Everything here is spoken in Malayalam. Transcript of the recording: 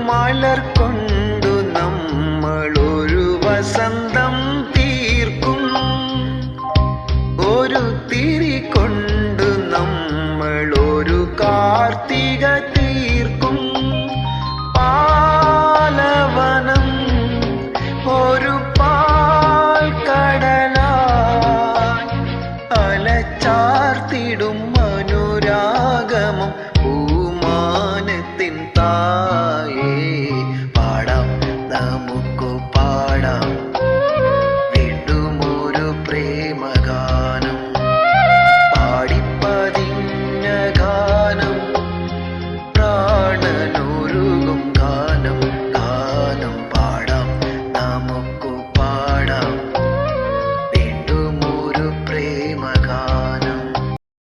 മലർ കൊണ്ടു നമ്മളൊരു വസന്തം തീർക്കും. ഒരു തിരി കൊണ്ടു നമ്മളൊരു കാർത്തിക തീർക്കും. പാലവനം ഒരു പാൽക്കടലായി അലച്ചാർത്തിടും അനുരാഗമം പൂമാനത്തിൻ താ